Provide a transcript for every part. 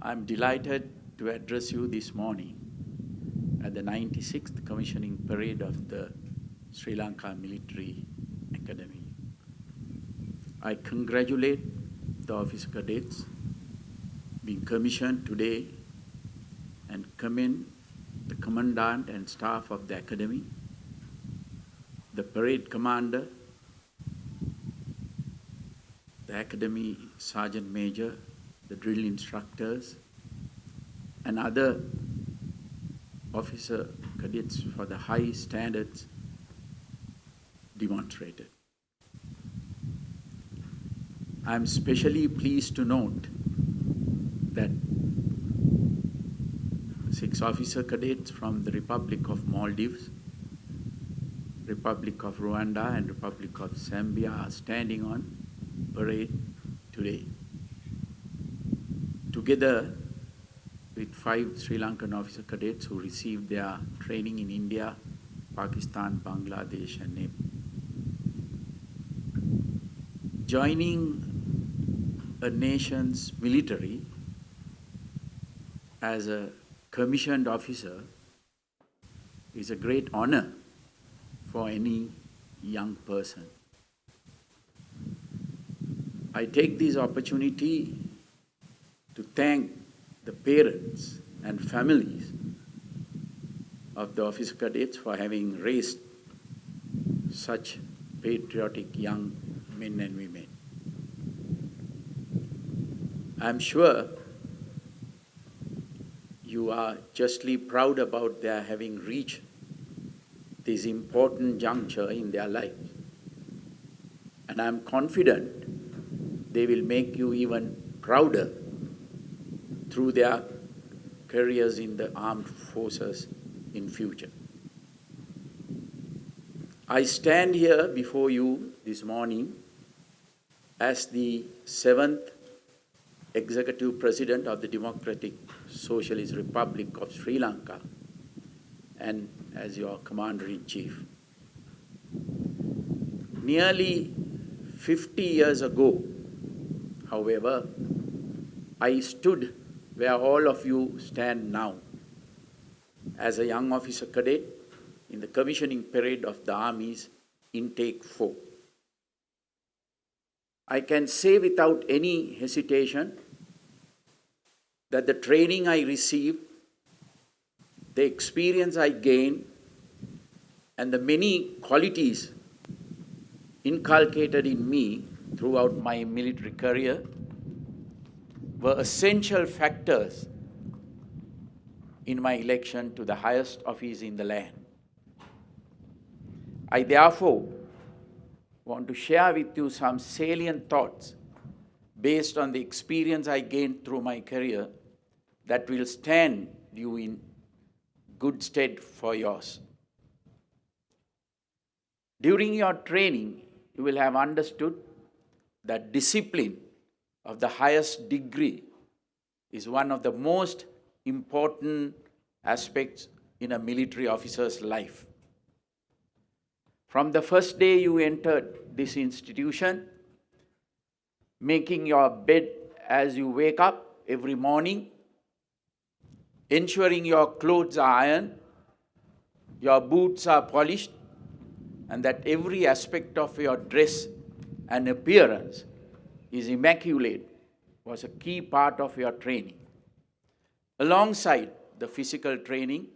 I'm delighted to address you this morning at the 96th Commissioning Parade of the Sri Lanka Military Academy. I congratulate the officer cadets being commissioned today and commend the Commandant and staff of the Academy, the Parade Commander, the Academy Sergeant Major, the drill instructors, and other officer cadets for the high standards demonstrated. I am especially pleased to note that 6 officer cadets from the Republic of Maldives, Republic of Rwanda, and Republic of Zambia are standing on parade today, together with 5 Sri Lankan officer cadets who received their training in India, Pakistan, Bangladesh, and Nepal. Joining a nation's military as a commissioned officer is a great honor for any young person. I take this opportunity to thank the parents and families of the officer cadets for having raised such patriotic young men and women. I'm sure you are justly proud about their having reached this important juncture in their lives. And I'm confident they will make you even prouder through their careers in the armed forces in future. I stand here before you this morning as the 7th Executive President of the Democratic Socialist Republic of Sri Lanka and as your Commander-in-Chief. Nearly 50 years ago, however, I stood where all of you stand now as a young officer cadet in the commissioning parade of the Army's Intake 4. I can say without any hesitation that the training I received, the experience I gained, and the many qualities inculcated in me throughout my military career were essential factors in my election to the highest office in the land. I therefore want to share with you some salient thoughts based on the experience I gained through my career that will stand you in good stead for yours. During your training, you will have understood that discipline of the highest degree is one of the most important aspects in a military officer's life. From the first day you entered this institution, making your bed as you wake up every morning, ensuring your clothes are ironed, your boots are polished, and that every aspect of your dress and appearance is immaculate was a key part of your training. Alongside the physical training,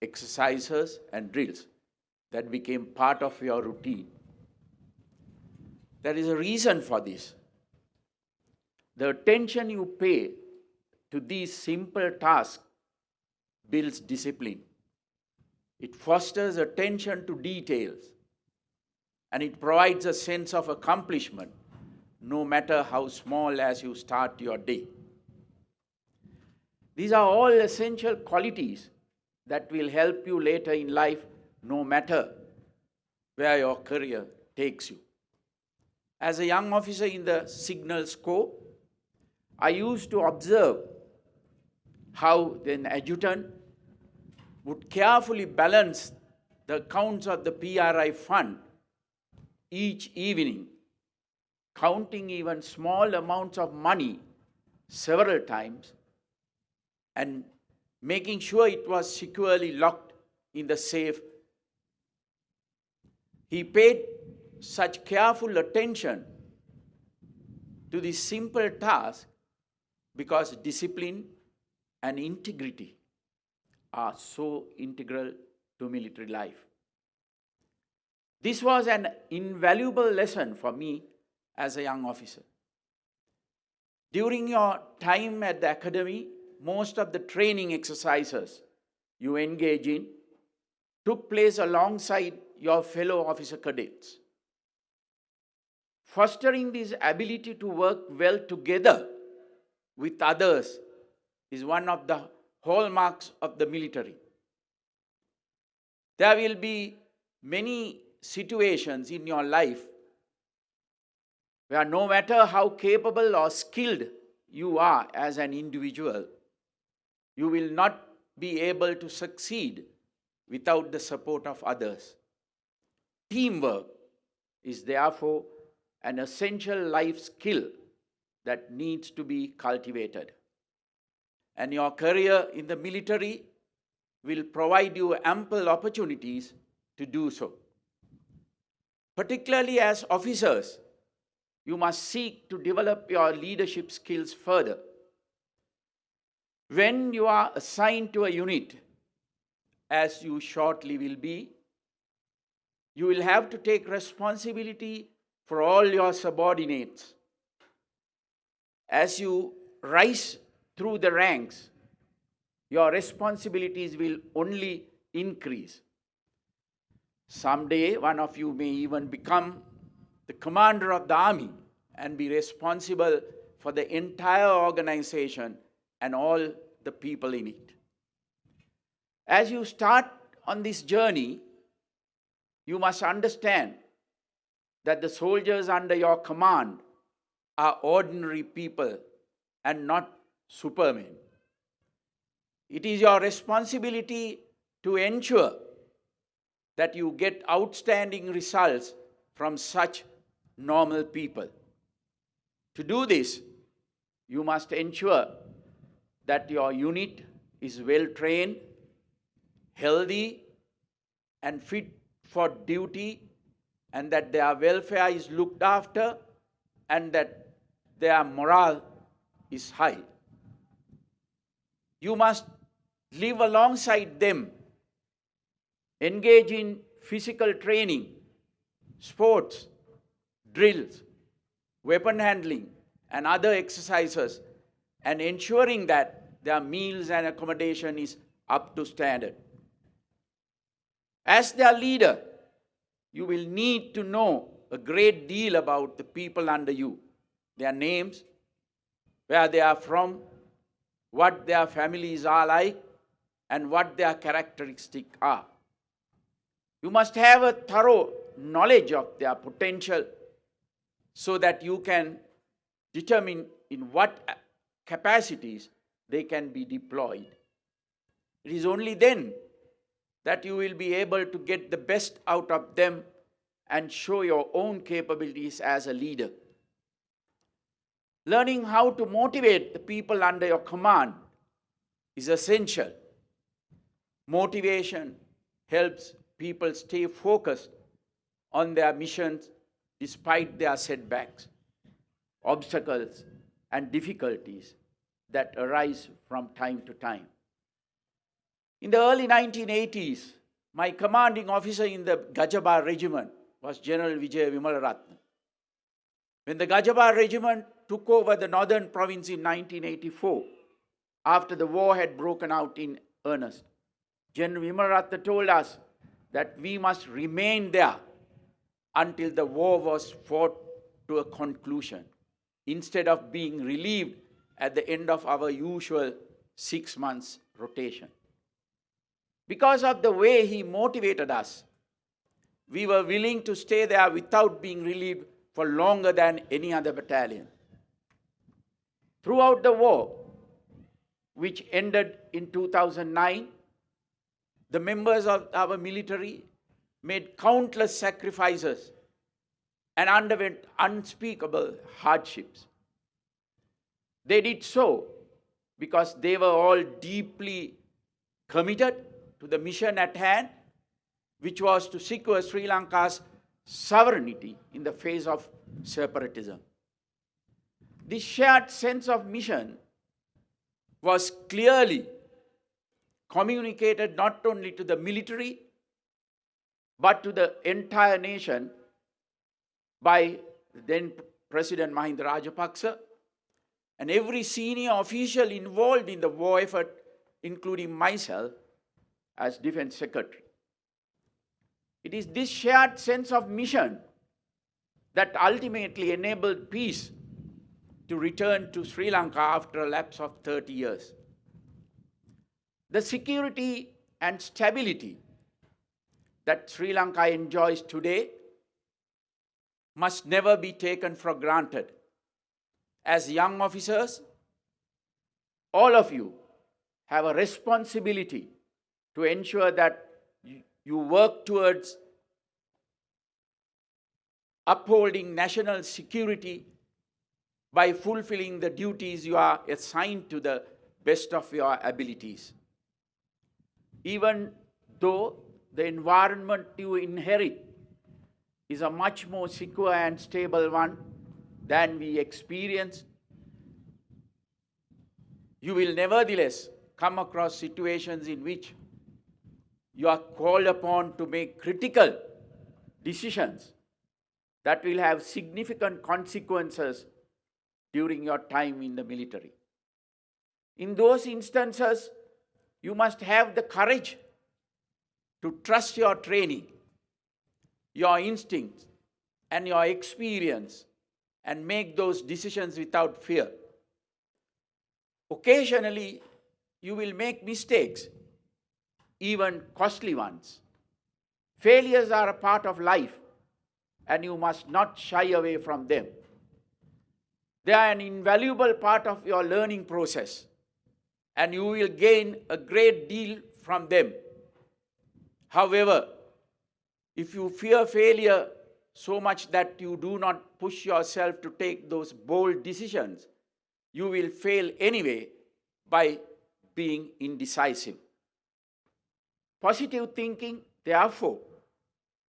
exercises, and drills that became part of your routine. There is a reason for this. The attention you pay to these simple tasks builds discipline. It fosters attention to details, and it provides a sense of accomplishment, no matter how small as you start your day. These are all essential qualities that will help you later in life, no matter where your career takes you. As a young officer in the Signals Corps, I used to observe how an adjutant would carefully balance the accounts of the PRI fund each evening, counting even small amounts of money several times and making sure it was securely locked in the safe. He paid such careful attention to this simple task because discipline and integrity are so integral to military life. This was an invaluable lesson for me as a young officer. During your time at the academy, most of the training exercises you engage in took place alongside your fellow officer cadets. Fostering this ability to work well together with others is one of the hallmarks of the military. There will be many situations in your life where no matter how capable or skilled you are as an individual, you will not be able to succeed without the support of others. Teamwork is therefore an essential life skill that needs to be cultivated. And your career in the military will provide you ample opportunities to do so. Particularly as officers, you must seek to develop your leadership skills further. When you are assigned to a unit, as you shortly will be, you will have to take responsibility for all your subordinates. As you rise through the ranks, your responsibilities will only increase. Someday, one of you may even become the commander of the army and be responsible for the entire organization and all the people in it. As you start on this journey, you must understand that the soldiers under your command are ordinary people and not supermen. It is your responsibility to ensure that you get outstanding results from such normal people. To do this, you must ensure that your unit is well trained, healthy, and fit for duty, and that their welfare is looked after, and that their morale is high. You must live alongside them, engage in physical training, sports, drills, weapon handling, and other exercises, and ensuring that their meals and accommodation is up to standard. As their leader, you will need to know a great deal about the people under you, their names, where they are from, what their families are like, and what their characteristics are. You must have a thorough knowledge of their potential so that you can determine in what capacities they can be deployed. It is only then that you will be able to get the best out of them and show your own capabilities as a leader. Learning how to motivate the people under your command is essential. Motivation helps people stay focused on their missions despite their setbacks, obstacles, and difficulties that arise from time to time. In the early 1980s, my commanding officer in the Gotabaya regiment was General Vijay Vimalaratne. When the Gotabaya regiment took over the northern province in 1984, after the war had broken out in earnest, General Vimalaratne told us that we must remain there until the war was fought to a conclusion, instead of being relieved at the end of our usual 6 months rotation. Because of the way he motivated us, we were willing to stay there without being relieved for longer than any other battalion. Throughout the war, which ended in 2009, the members of our military made countless sacrifices and underwent unspeakable hardships. They did so because they were all deeply committed to the mission at hand, which was to secure Sri Lanka's sovereignty in the face of separatism. This shared sense of mission was clearly communicated not only to the military but to the entire nation by then President Mahinda Rajapaksa and every senior official involved in the war effort, including myself as Defense Secretary. It is this shared sense of mission that ultimately enabled peace to return to Sri Lanka after a lapse of 30 years. The security and stability that Sri Lanka enjoys today must never be taken for granted. As young officers, all of you have a responsibility to ensure that you work towards upholding national security by fulfilling the duties you are assigned to the best of your abilities. Even though the environment you inherit is a much more secure and stable one than we experience, you will nevertheless come across situations in which you are called upon to make critical decisions that will have significant consequences during your time in the military. In those instances, you must have the courage to trust your training, your instincts, and your experience and make those decisions without fear. Occasionally, you will make mistakes, even costly ones. Failures are a part of life, and you must not shy away from them. They are an invaluable part of your learning process, and you will gain a great deal from them. However, if you fear failure so much that you do not push yourself to take those bold decisions, you will fail anyway by being indecisive. Positive thinking, therefore,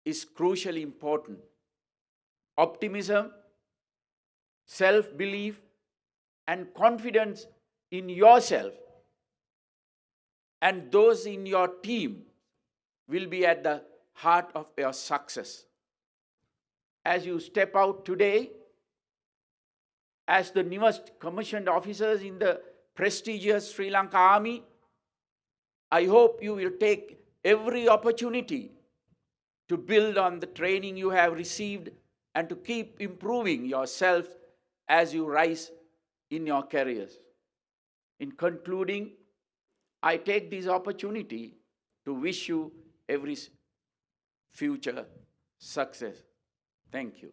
is crucially important. Optimism, self-belief, and confidence in yourself and those in your team will be at the heart of your success. As you step out today as the newest commissioned officers in the prestigious Sri Lanka Army, I hope you will take every opportunity to build on the training you have received and to keep improving yourself as you rise in your careers. In concluding, I take this opportunity to wish you every future success. Thank you.